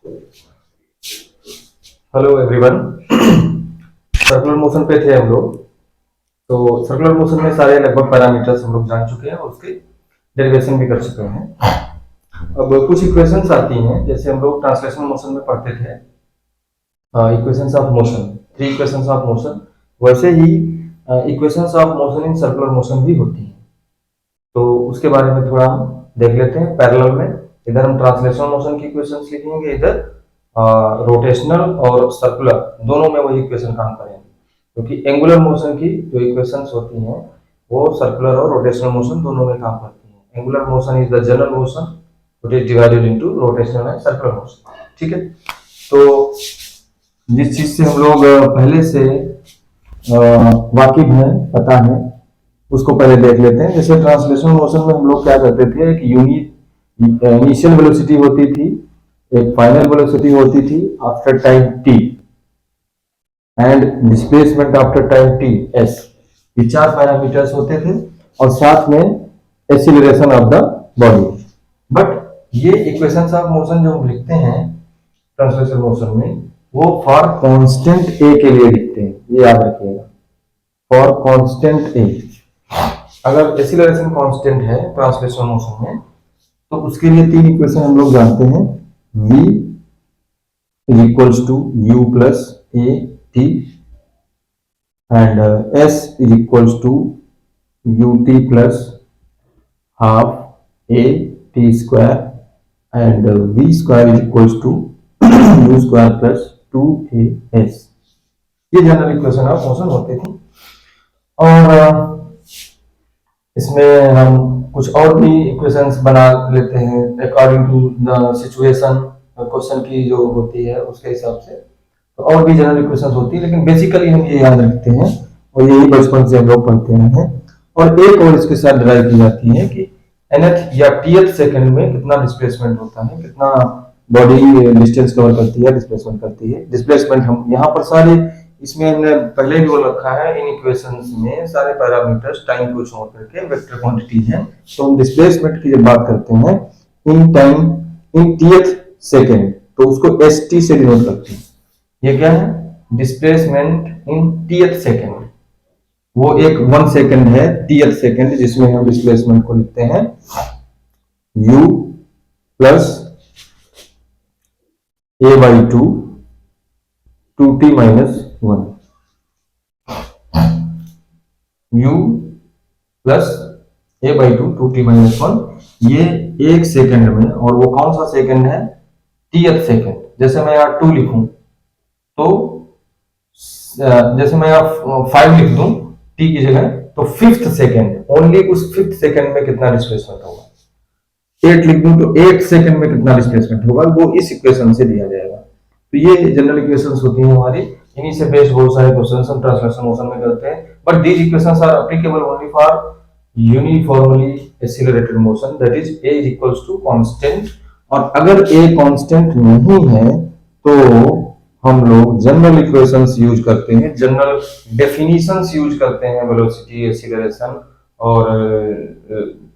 Hello everyone. Circular motion पे थे हम लोग। तो सर्कुलर मोशन में सारे लगभग पैरामीटर्स हम लोग जान चुके हैं और उसके डेरिवेशन भी कर चुके हैं। अब कुछ इक्वेशंस आती हैं, जैसे हम लोग ट्रांसलेशनल मोशन में पढ़ते थे equations of motion, three equations of motion. वैसे ही equations of motion in circular motion भी होती हैं। तो उसके बारे में थोड़ा हम देख लेते हैं पैरेलल में। इधर हम ट्रांसलेशनल मोशन की इक्वेशंस लिखेंगे, इधर रोटेशनल और सर्कुलर दोनों में वही इक्वेशन काम करेंगे, क्योंकि एंगुलर मोशन की जो इक्वेशंस होती हैं वो सर्कुलर और रोटेशनल मोशन दोनों में काम करती हैं। Angular motion is the general motion which is divided into rotational and circular motion. ठीक है, तो जिस चीज से हम लोग पहले से वाकिफ हैं, पता है, उसको पहले देख लेते हैं। जैसे ट्रांसलेशनल मोशन में हम लोग क्या करते थे, एक यूनिट इनिशियल वेलोसिटी होती थी, एक फाइनल वेलोसिटी होती थी after time t, and displacement after time t s। ये चार पैरामीटर्स होते थे और साथ में acceleration of the body. But ये इक्वेशंस ऑफ मोशन जो हम लिखते हैं ट्रांसलेशनल मोशन में, वो फॉर कांस्टेंट a के लिए लिखते हैं, ये याद रखिएगा, फॉर कांस्टेंट a। अगर एक्सीलरेशन कांस्टेंट है ट्रांसलेशनल मोशन में, तो उसके लिए तीन इक्वेशन हम लोग जानते हैं। v is equals to u plus a t, and s is equals to ut plus half a t square, and v square is equals to u square plus 2as। ये जनरल इक्वेशन ऑफ मोशन होती थी। और इसमें हम कुछ और भी equations बना लेते हैं according to the situation, question की जो होती है उसके हिसाब से। तो और भी जनरल इक्वेशंस होती है, लेकिन बेसिकली हम ये याद रखते हैं और यही बचपन से हम लोग पढ़ते रहे हैं। और एक और इसके साथ डिराइव की जाती है कि nth या tth सेकंड में कितना डिस्प्लेसमेंट होता है, कितना बॉडी डिस्टेंस कवर करती है, डिस्प्लेसमेंट करती है। डिस्प्लेसमेंट हम यहाँ पर सारे, इसमें हमने पहले भी बोल रखा है, इन इक्वेशंस में सारे पैरामीटर्स टाइम को छोड़ करके वेक्टर क्वांटिटीज हैं। तो हम डिस्प्लेसमेंट की जब बात करते हैं in time, in tth second, तो उसको st से डिनोट करते हैं। ये क्या है, डिस्प्लेसमेंट इन tth सेकंड। वो एक 1 सेकंड है tth सेकंड, जिसमें हम डिस्प्लेसमेंट को लिखते हैं u plus a by 2 2t minus 1, u plus a by 2 2t minus 1। ये एक सेकंड में, और वो कौन सा सेकंड है, tth सेकंड। जैसे मैं यहाँ 2 लिखूं, तो जैसे मैं यहाँ 5 लिख दूं t की जगह, तो 5th सेकंड, ओनली उस 5th सेकंड में कितना डिस्प्लेसमेंट होगा। 8 लिख दूं तो 8 सेकंड में कितना डिस्प्लेसमेंट होगा, वो इस इक्वेशन से दिया जाएगा। तो ये जनरल इक्वेशंस होती हैं हमारी। इन्हीं से बेस्ड बहुत सारे क्वेश्चंस हम ट्रांसलेशनल मोशन में करते हैं। But these equations are applicable only for uniformly accelerated motion, that is a is equals to constant. और अगर a कांस्टेंट नहीं है तो हम लोग जनरल इक्वेशंस यूज करते हैं, जनरल डेफिनेशंस यूज करते हैं, वेलोसिटी, एक्सीलरेशन और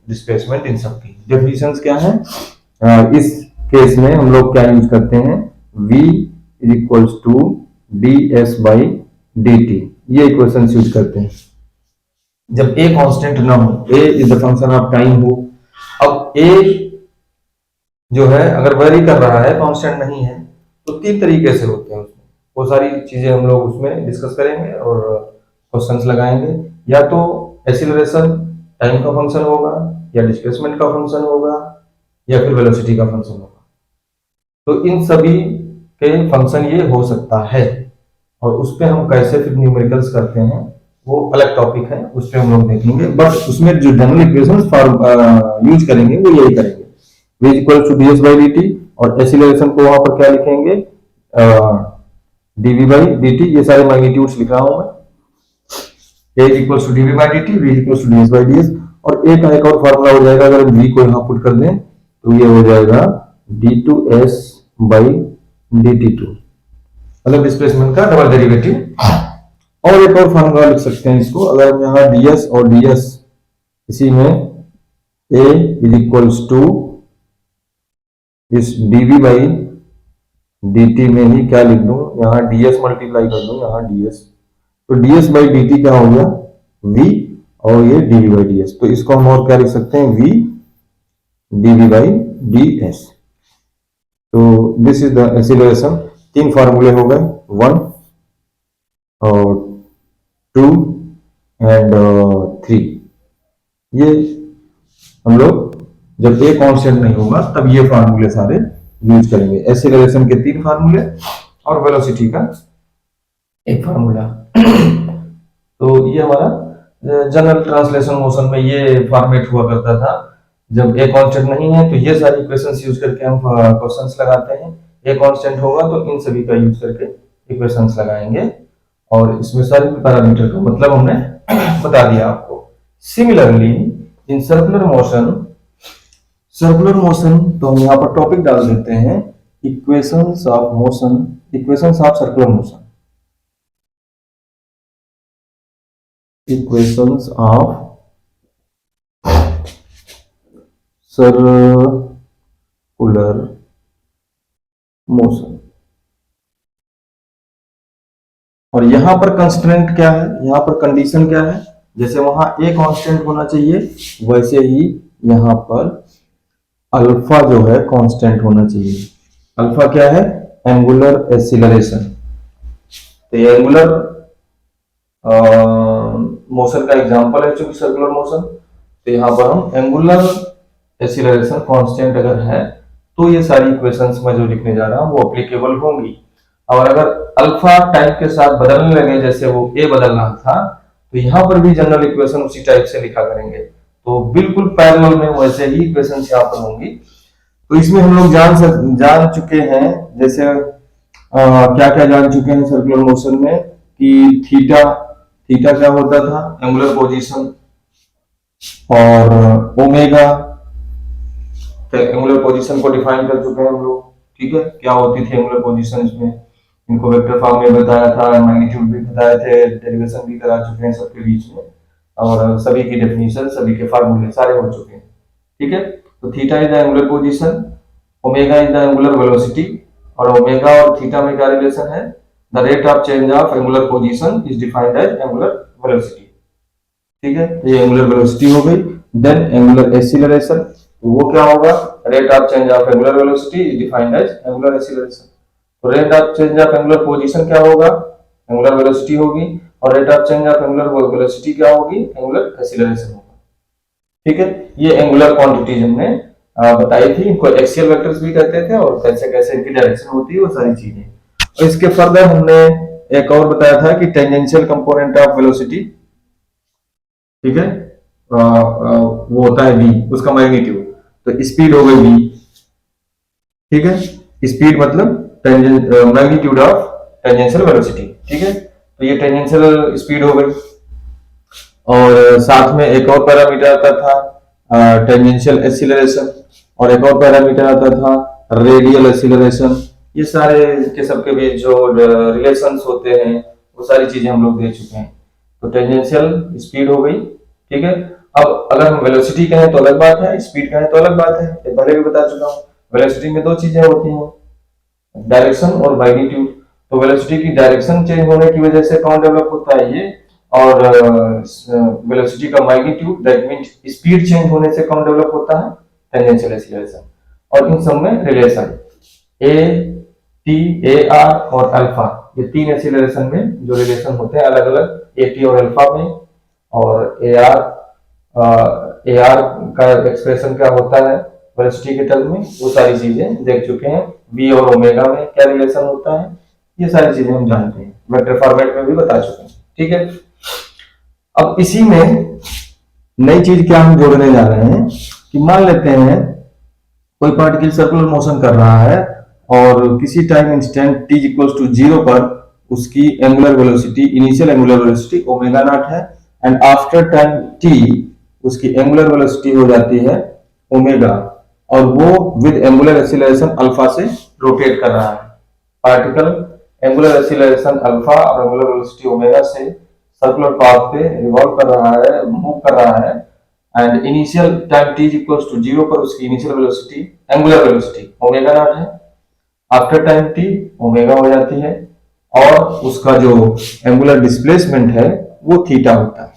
डिस्प्लेसमेंट, इन सब की डेफिनेशंस क्या है। इस केस में हम लोग क्या यूज करते हैं, v is equals to ds by dt, ये इक्वेशंस यूज करते हैं जब a कांस्टेंट ना हो, a is the function of time हो। अब a जो है अगर वेरी कर रहा है, कांस्टेंट नहीं है, तो तीन तरीके से होते हैं उसमें। वो सारी चीजें हम लोग उसमें डिस्कस करेंगे और क्वेश्चंस लगाएंगे। या तो एक्सीलरेशन टाइम का फंक्शन होगा, या डिस्प्लेसमेंट का फंक्शन होगा, या फिर वेलोसिटी का फंक्शन होगा। तो इन सभी के फंक्शन ये हो सकता है, और उस पर हम कैसे फिर न्यूमेरिकल्स करते हैं वो अलग टॉपिक है, उस पर हम लोग देखेंगे। बट उसमें जो जनरल इक्वेशंस यूज करेंगे वो यही करेंगे, v is equal to ds by dt, और एक्सीलरेशन को वहां पर क्या लिखेंगे, dv by dt। ये सारे मैग्नीट्यूड्स लिख रहा हूं मैं, a is equal to dv by dt, v is equal to ds by ds। और a का एक और फार्मूला हो जाएगा, अगर हम v को यहां पुट कर दें तो ये हो जाएगा d2s by dt2, मतलब डिस्प्लेसमेंट का डबल डेरिवेटिव। और एक और फार्मूला लिख सकते हैं इसको, अगर हम यहाँ ds और ds, इसी में a is equals to इस dv by dt में ही क्या लिख दूं, यहाँ ds मल्टीप्लाई कर दूं, यहाँ ds, तो ds बाई dt क्या हो गया v, और ये dv बाई ds, तो इसको हम और क्या लिख सकते हैं v dv बाई ds। तो दिस इज द एक्सीलरेशन। तीन फार्मूले हो गए, 1 और 2 एंड 3। ये हम लोग जब ए कांस्टेंट नहीं होगा तब ये फार्मूले सारे यूज करेंगे। एक्सीलरेशन के तीन फार्मूले और वेलोसिटी का एक फार्मूला। तो ये हमारा जनरल ट्रांसलेशन मोशन में ये फॉर्मेट हुआ करता था। जब ए कांस्टेंट नहीं है तो ये सारी इक्वेशंस यूज करके हम क्वेश्चंस लगाते हैं, ए कांस्टेंट होगा तो इन सभी का यूज करके इक्वेशंस लगाएंगे, और इसमें सारे पैरामीटर का मतलब हमने बता दिया आपको। सिमिलरली इन सर्कुलर मोशन तो हम यहाँ पर टॉपिक डाल देते हैं equations of motion, equations of circular motion, equations of circular motion. और यहां पर कंस्ट्रेंट क्या है, यहां पर कंडीशन क्या है, जैसे वहां ए कांस्टेंट होना चाहिए वैसे ही यहां पर अल्फा जो है कांस्टेंट होना चाहिए। अल्फा क्या है, एंगुलर एक्सीलरेशन। तो ये एंगुलर मोशन का एग्जांपल है चूंकि सर्कुलर मोशन, तो यहां पर हम एंगुलर एक्सीलरेशन कांस्टेंट अगर है तो ये सारी इक्वेशंस में जो लिखने जा रहा हूं वो एप्लीकेबल होंगी। और अगर अल्फा टाइप के साथ बदलने लगे जैसे वो ए बदल रहा था, तो यहां पर भी जनरल इक्वेशन उसी टाइप से लिखा करेंगे, तो बिल्कुल पैरेलल में वैसे ही इक्वेशंस यहां पर होंगी। तो इसमें हम लोग जान चुके हैं, जैसे क्या क्या जान चुके हैं सर्कुलर मोशन में, कि थीटा थीटा क्या होता था, एंगुलर पोजीशन, और ओमेगा, तो एंगुलर पोजीशन को डिफाइन कर चुके हैं हम लोग, ठीक है, क्या होती थी एंगुलर पोजीशन, इसमें इनको वेक्टर फॉर्म में बताया था, मैग्नीट्यूड भी बताए थे, डेरिवेशन भी करा चुके हैं सबके बीच में, और सभी की डेफिनेशन, सभी के फार्मूले सारे हो चुके हैं, ठीक है। तो theta is the angular position, omega is the angular velocity, और ओमेगा और थीटा में क्या रिलेशन है, the rate of change of angular position is defined as angular velocity, ठीक है। तो ये एंगुलर वेलोसिटी हो गई। देन एंगुलर एक्सीलरेशन, वो क्या होगा, rate of change of angular velocity is defined as angular acceleration. तो rate of change of angular position क्या होगा, एंगुलर वेलोसिटी होगी, और rate of change of angular velocity क्या होगी, एंगुलर एक्सीलरेशन होगा, ठीक है। ये एंगुलर क्वांटिटीज हमने बताई थी, इनको एक्सियल वेक्टर्स भी कहते थे, और कैसे कैसे इनकी डायरेक्शन होती है वो सारी चीजें। और इसके फर्दर हमने एक और बताया था कि टेंजेंशियल कंपोनेंट ऑफ वेलोसिटी, ठीक है, वो होता है v, उसका मैग्नीट्यूड, तो स्पीड हो गई v, ठीक है, स्पीड मतलब मैग्नीट्यूड ऑफ टेंजेंशियल वेलोसिटी, ठीक है। तो ये टेंजेंशियल स्पीड हो गई, और साथ में एक और पैरामीटर आता था टेंजेंशियल एक्सीलरेशन, और एक और पैरामीटर आता था रेडियल एक्सीलरेशन। ये सारे के सबके बीच जो रिलेशंस होते हैं वो सारी चीजें हम लोग दे चुके हैं। तो टेंजेंशियल स्पीड हो गई, ठीक है। अब अगर हम वेलोसिटी कहें तो अलग बात है, स्पीड कहें तो अलग बात है, ये पहले भी बता चुका हूँ। वेलोसिटी में दो चीजें होती हैं, डायरेक्शन और मैग्नीट्यूड। तो वेलोसिटी की डायरेक्शन चेंज होने की वजह से कौन डेवलप होता है, ये, और वेलोसिटी का magnitude that means speed change होने से कौन डेवलप होता है, टेंजेंशियल एक्सीलरेशन। और इन सब में relation A T A R और अल्फा, ये तीन एक्सीलरेशन में जो रिलेशन होते हैं अलग अलग ए टी और अल्फा में, और ए आर का एक्सप्रेशन क्या होता है वेलोसिटी के टर्म में, वो सारी चीजें देख चुके हैं। v और ओमेगा में क्या रिलेशन होता है, ये सारी चीजें हम जानते हैं, वेक्टर फॉर्मेट में भी बता चुके हैं, ठीक है। अब इसी में नई चीज क्या हम जोड़ने जा रहे हैं कि मान लेते हैं कोई पार्टिकल सर्कुलर मोशन कर रहा है, और किसी time instant t equals to 0 पर उसकी angular velocity, initial angular velocity omega naught है, एंड आफ्टर टाइम t उसकी एंगुलर वेलोसिटी हो जाती है ओमेगा, और वो विद एंगुलर एक्सीलरेशन अल्फा से रोटेट कर रहा है। पार्टिकल एंगुलर एक्सीलरेशन अल्फा और एंगुलर वेलोसिटी ओमेगा से सर्कुलर पाथ पे रिवॉल्व कर रहा है, मूव कर रहा है, and initial time t equals to 0 पर उसकी initial velocity, angular velocity omega naught है, आफ्टर टाइम टी ओमेगा हो जाती है, और उसका जो एंगुलर डिस्प्लेसमेंट है वो थीटा होता है।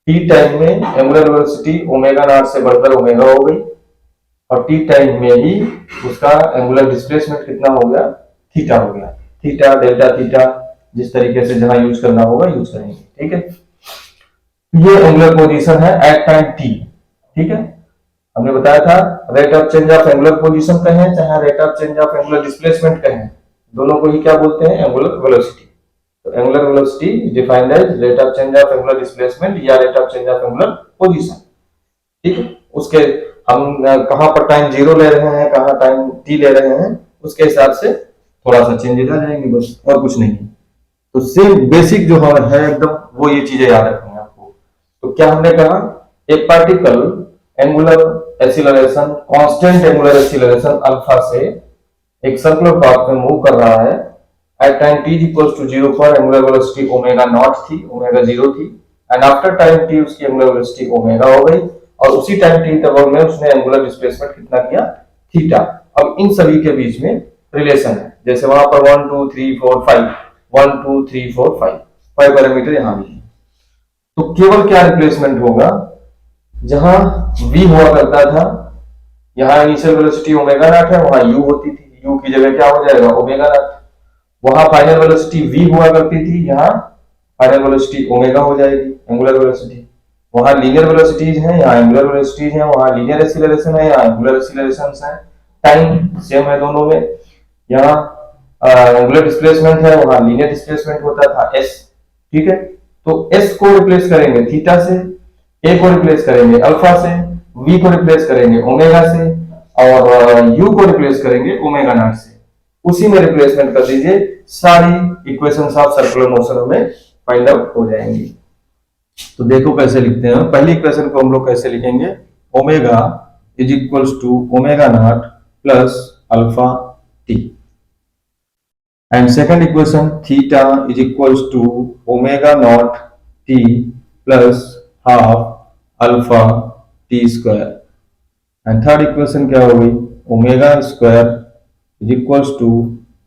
टी टाइम में एंगुलर वेलोसिटी ओमेगा नॉट से बढ़कर ओमेगा हो गई, और टी टाइम में ही उसका एंगुलर डिस्प्लेसमेंट कितना हो गया, थीटा हो गया। थीटा डेल्टा थीटा जिस तरीके से जहां यूज करना होगा यूज करेंगे, ठीक है। ये एंगुलर पोजीशन है एट टाइम टी, ठीक है। हमने बताया था rate of change of angular position कहें चाहे rate of change of angular displacement कहें, दोनों को ही क्या बोलते हैं, एंगुलर वेलोसिटी। तो angular velocity is defined as rate of change of angular displacement या rate of change of angular position, ठीक है। उसके हम कहां पर टाइम जीरो ले रहे हैं, कहां टाइम टी ले रहे हैं, उसके हिसाब से थोड़ा सा चेंजेस आ जाएंगे, बस और कुछ नहीं। तो सेम बेसिक जो है एकदम वो ये चीजें याद रखनी है आपको। तो क्या हमने कहा, एक particle angular acceleration constant angular acceleration alpha से एक सर्कुलर पाथ में मूव कर रहा है at time t equals to 0 पर एंगुलर वेलोसिटी ओमेगा नॉट थी, ओमेगा 0 थी, एंड आफ्टर टाइम t उसकी एंगुलर वेलोसिटी ओमेगा हो गई, और उसी टाइम t इंटरवल में उसने एंगुलर डिस्प्लेसमेंट कितना किया, थीटा। अब इन सभी के बीच में रिलेशन है, जैसे वहां पर 1 2 3 4 5 1 2 3 4 5 5 पैरामीटर यहां भी है। तो केवल क्या रिप्लेसमेंट होगा, जहां v हुआ करता था, यहाँ इनिशियल वेलोसिटी ओमेगा नॉट है, वहां u होती थी, u की जगह क्या हो जाएगा, ओमेगा नॉट। वहां फाइनल वेलोसिटी v हुआ करती थी, यहाँ फाइनल वेलोसिटी ओमेगा हो जाएगी, एंगुलर वेलोसिटी। वहां लीनियर वेलोसिटीज हैं, यहाँ एंगुलर वेलोसिटीज हैं, वहां लीनियर एक्सीलरेशन है, यहाँ एंगुलर एक्सीलरेशंस है, टाइम सेम है दोनों में। यहाँ एंगुलर डिस्प्लेसमेंट है, वहां लीनियर डिस्प्लेसमेंट होता था s, ठीक है। तो s को रिप्लेस करेंगे थीटा से, a को रिप्लेस करेंगे अल्फा से, v को रिप्लेस करेंगे ओमेगा से, और u को रिप्लेस करेंगे ओमेगा नॉट से। उसी में रिप्लेसमेंट कर दीजिए, सारी इक्वेशंस ऑफ सर्कुलर मोशन हमें फाइंड आउट हो जाएंगी। तो देखो कैसे लिखते हैं, पहली इक्वेशन को हम लोग कैसे लिखेंगे, omega is equals to omega naught plus alpha T, and second equation theta is equals to omega naught T plus half alpha T square, and third equation क्या हो गई, omega square is equals to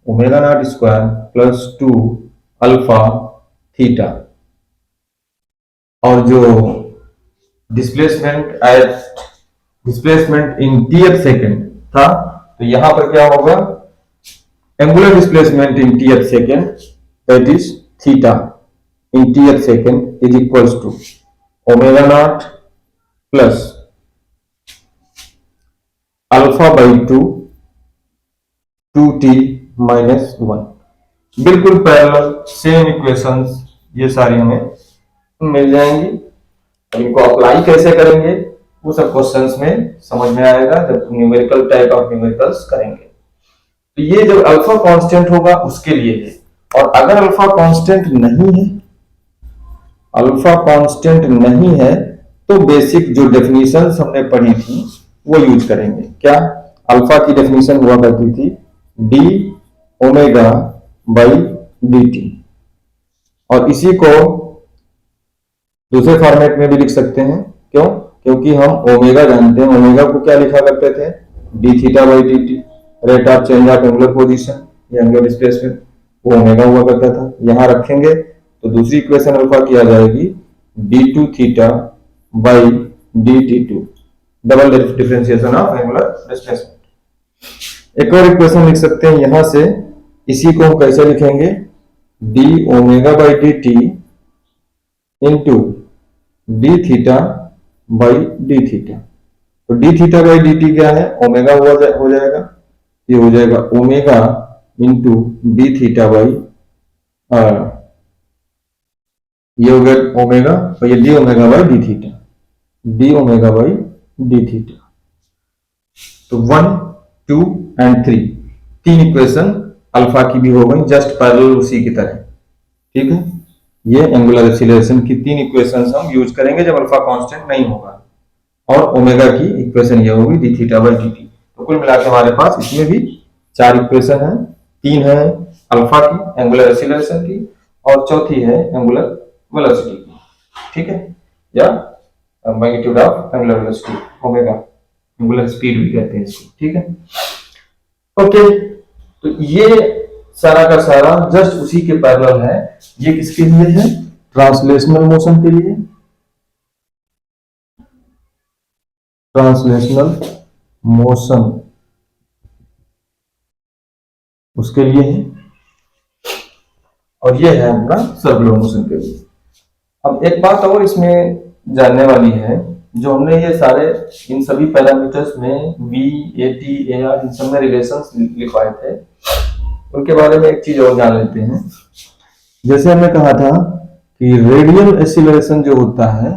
omega naught square plus 2 alpha theta. और जो displacement in TF second था, तो यहां पर क्या होगा, angular displacement in TF second that is theta in TF second is equals to omega naught plus alpha by 2t minus 1। बिल्कुल parallel same equations ये सारी हमें मिल जाएंगी। अब इनको अप्लाई कैसे करेंगे वो सब क्वेश्चंस में समझ में आएगा जब न्यूमेरिकल टाइप ऑफ न्यूमेरिकल्स करेंगे। तो ये जब अल्फा कांस्टेंट होगा उसके लिए है, और अगर अल्फा कांस्टेंट नहीं है, अल्फा कांस्टेंट नहीं है तो बेसिक जो डेफिनेशंस हमने पढ़ी थी वो यूज करेंगे। क्या, अल्फा की डेफिनेशन हुआ करती थी D omega by D T, और इसी को दूसरे फॉर्मेट में भी लिख सकते हैं। क्यों, क्योंकि हम ओमेगा जानते हैं, ओमेगा को क्या लिखा करते थे, D theta by D T, rate of change of angular position या एंगुलर डिस्प्लेसमेंट, वो ओमेगा हुआ करता था। यहां रखेंगे तो दूसरी इक्वेशन अल्फा की आ जाएगी d two theta by D t two, double differentiation of angular displacement. एक और इक्वेशन लिख सकते हैं यहां से, इसी को हम कैसे लिखेंगे, D omega by D T into D theta by D theta. तो D theta by D T क्या है, ओमेगा हो जाएगा, ये हो जाएगा omega into D theta by, ये हो गया ओमेगा, और ये D omega by D theta, D omega by D theta. तो 1 2 एंड 3 तीन इक्वेशन अल्फा की भी हो गई, जस्ट पैरेलल उसी की तरह, ठीक है। ये एंगुलर एक्सीलरेशन की तीन इक्वेशंस हम यूज करेंगे जब अल्फा कांस्टेंट नहीं होगा, और ओमेगा की इक्वेशन ये होगी D theta by D T. तो कुल मिलाकर हमारे पास इसमें भी 4 इक्वेशन है, 3 है अल्फा की एंगुलर एक्सीलरेशन की, और चौथी है एंगुलर वेलोसिटी की, ठीक है, या magnitude of angular velocity, omega angular speed भी कहते हैं इसको, ठीक है। ओके, तो ये सारा का सारा जस्ट उसी के पैरेलल है। ये किसके लिए है? ट्रांसलेशनल मोशन के लिए, ट्रांसलेशनल मोशन उसके लिए है, और ये है अपना सर्कुलर मोशन के लिए। अब एक बात और इसमें जानने वाली है, जो हमने ये सारे इन सभी पैरामीटर्स में v, at, ar इन सब में रिलेशंस लिखवाए थे, उनके बारे में एक चीज और जान लेते हैं। जैसे हमने कहा था कि रेडियल एक्सीलरेशन जो होता है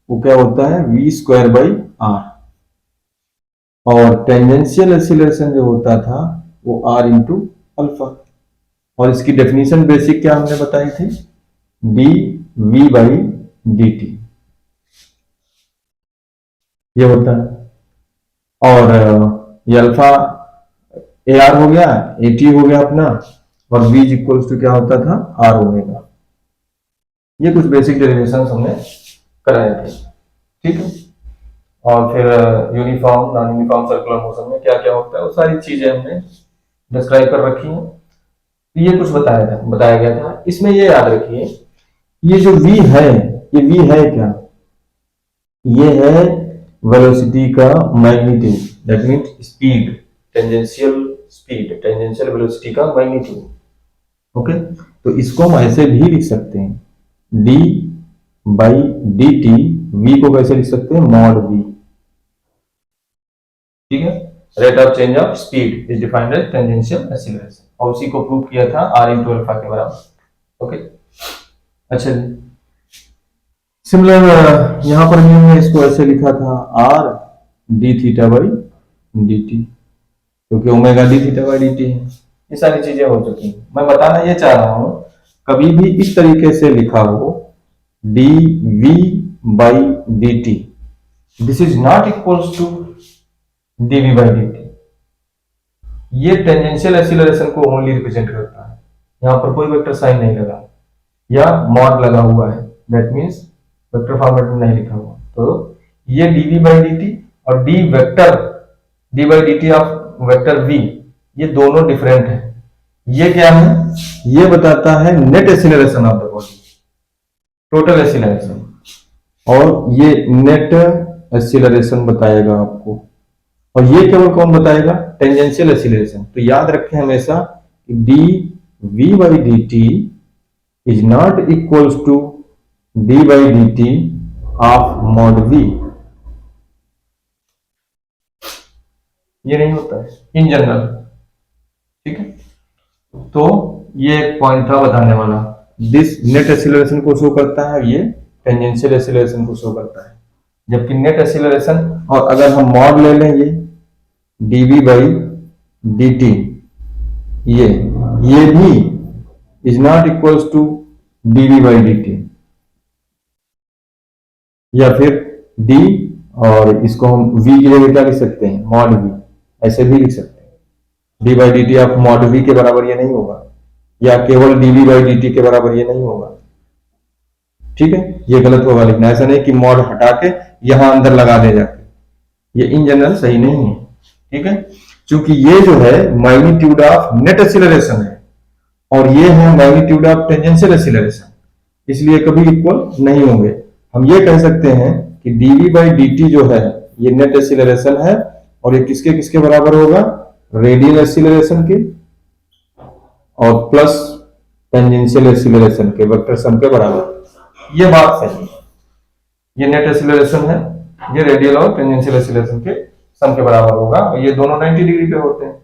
वो क्या होता है? v स्क्वायर बाई r, और टेंजेंशियल एक्सीलरेशन जो होता था वो r इंटू अल्फा। और इसकी डेफिनेशन बेसिक क्या हमने बताई थी? D v by D t ये होता है। और ये अल्फा ए आर हो गया, ए टी हो गया अपना, और v इक्वल्स टू क्या होता था? R omega. ये कुछ बेसिक डेरिवेशंस हमने कराए थे, ठीक है। और फिर uniform non uniform circular motion में क्या क्या होता है वो सारी चीजें हमने डिस्क्राइब कर रखी हैं। ये कुछ बताया गया था। इसमें ये याद रखिए, ये जो v है, ये v है क्या? ये है वेलोसिटी का magnitude, that means speed, tangential velocity का मैग्नीट्यूड। ओके, तो इसको हम ऐसे भी लिख सकते हैं, d by D T. v को कैसे लिख सकते हैं? मॉड v, ठीक है। Rate of change of speed is defined as tangential acceleration, और उसी को प्रूव किया था r इंटू अल्फा के बराबर। ओके, अच्छा जी। सिमिलर यहां पर भी हमने इसको ऐसे लिखा था, r D theta by D T, क्योंकि omega D theta by D T है। ये सारी चीजें हो चुकी हैं। मैं बताना ये चाह रहा हूं, कभी भी इस तरीके से लिखा हो d v by D t, this is not equals to d v by D t. ये टेंजेंशियल एक्सीलरेशन को ओनली रिप्रेजेंट करता है। यहां पर कोई वेक्टर साइन नहीं लगा या मॉड लगा हुआ है, दैट मीन्स वेक्टर फॉर्मेट में नहीं लिखा हुआ। तो ये dv बाई dt और d vector d by dt of vector v, ये दोनों डिफरेंट है। ये क्या है? ये बताता है net acceleration of the body, total acceleration, और ये नेट एक्सीलरेशन बताएगा आपको। और ये केवल कौन बताएगा? Tangential acceleration. तो याद रखें हमेशा कि d v by D t is not equals to d by D t of mod v। ये नहीं होता है इन जनरल, ठीक है। तो ये एक पॉइंट था बताने वाला। दिस नेट एक्सीलरेशन को शो करता है, ये टेंजेंशियल एक्सीलरेशन को शो करता है। जबकि नेट एक्सीलरेशन, और अगर हम मॉड ले लें ये dv बाई dt, ये भी is not equals to dv by dt, या फिर d, और इसको हम v की जगह क्या लिख सकते हैं? मॉड v, ऐसे भी लिख सकते हैं। d by D t of mod v के बराबर ये नहीं होगा, या केवल dv बाई dt के बराबर ये नहीं होगा, ठीक है। ये गलत होगा लिखना। ऐसा नहीं कि मॉड हटा के यहां अंदर लगा दे जाके, ये इन जनरल सही नहीं है, ठीक है। क्योंकि ये जो है मैग्नीट्यूड ऑफ नेट एक्सीलरेशन है, और ये है मैग्नीट्यूड ऑफ टेंजेंशियल एक्सीलरेशन, इसलिए कभी इक्वल नहीं होंगे। हम ये कह सकते हैं कि dv बाई dt जो है ये नेट एक्सीलरेशन है, और ये किसके किसके बराबर होगा? रेडियल एक्सीलरेशन के और प्लस टेंजेंशियल एक्सीलरेशन के वेक्टर सम के बराबर। ये बात सही है। ये नेट एक्सीलरेशन है, ये रेडियल और टेंजेंशियल एक्सीलरेशन के सम के बराबर होगा, और ये दोनों 90 डिग्री पे होते हैं।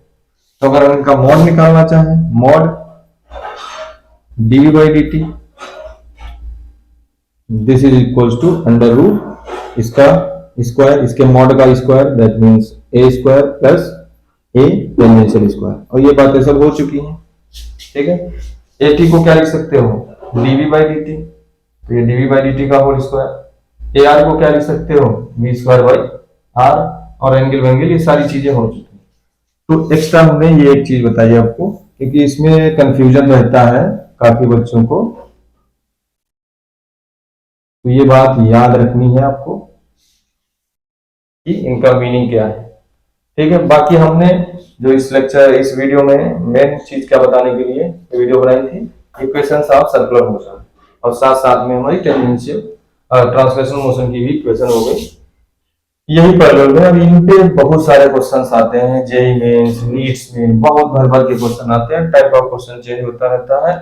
तो अगर हम इनका मॉड निकालना चाहें, mod dv by dt, this is equals to under root इसका स्क्वायर, इसके मॉड का square, that means a square plus a tangential square. और ये बातें सब हो चुकी हैं, ठीक है। at को क्या लिख सकते हो? dv बाई dt, तो ये dv बाई dt का होल स्क्वायर। ar को क्या लिख सकते हो? v स्क्वायर बाई r, और एंगल वेंगल, ये सारी चीजें हो चुकी हैं। तो एक्स्ट्रा हमने ये एक चीज बताई आपको, क्योंकि इसमें कंफ्यूजन रहता है काफी बच्चों को, तो ये बात याद रखनी है आपको कि इनका मीनिंग क्या है। ठीक है, बाकी हमने जो इस लेक्चर इस वीडियो में मेन चीज क्या बताने के लिए ये वीडियो बनाई थी, इक्वेशंस ऑफ सर्कुलर मोशन, और साथ साथ में हमारी टेंजेंशियल ट्रांसलेशनल मोशन की भी इक्वेशन हो गई। यही पैरेलल में अब इन पे बहुत सारे क्वेश्चंस आते हैं, जेई मेंस, नीट्स में बहुत भर भर के क्वेश्चन आते हैं, टाइप ऑफ क्वेश्चन चेंज होता रहता है,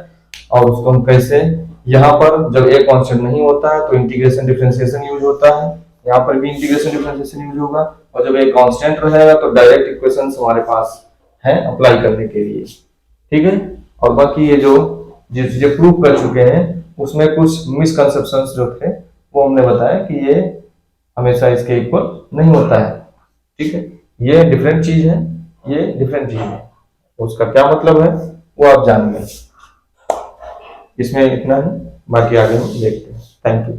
और उसको हम कैसे, यहाँ पर जब एक कांस्टेंट नहीं होता है तो इंटीग्रेशन डिफरेंशिएशन यूज होता है, यहाँ पर भी इंटीग्रेशन डिफरेंशिएशन यूज होगा, और जब एक कांस्टेंट रहेगा तो डायरेक्ट इक्वेशंस हमारे पास हैं अप्लाई करने के लिए। ठीक है, और बाकी ये जो चीजें प्रूव कर चुके हैं उसमें कुछ मिसकंसेप्शंस जो थे वो हमने बताया कि ये हमेशा इसके इक्वल नहीं होता है। ठीक है, ये डिफरेंट चीज है, ये डिफरेंट चीज है, उसका क्या मतलब है वो आप जानिए। इसमें इतना ही, बाकी आगे हम देखते हैं। Thank you.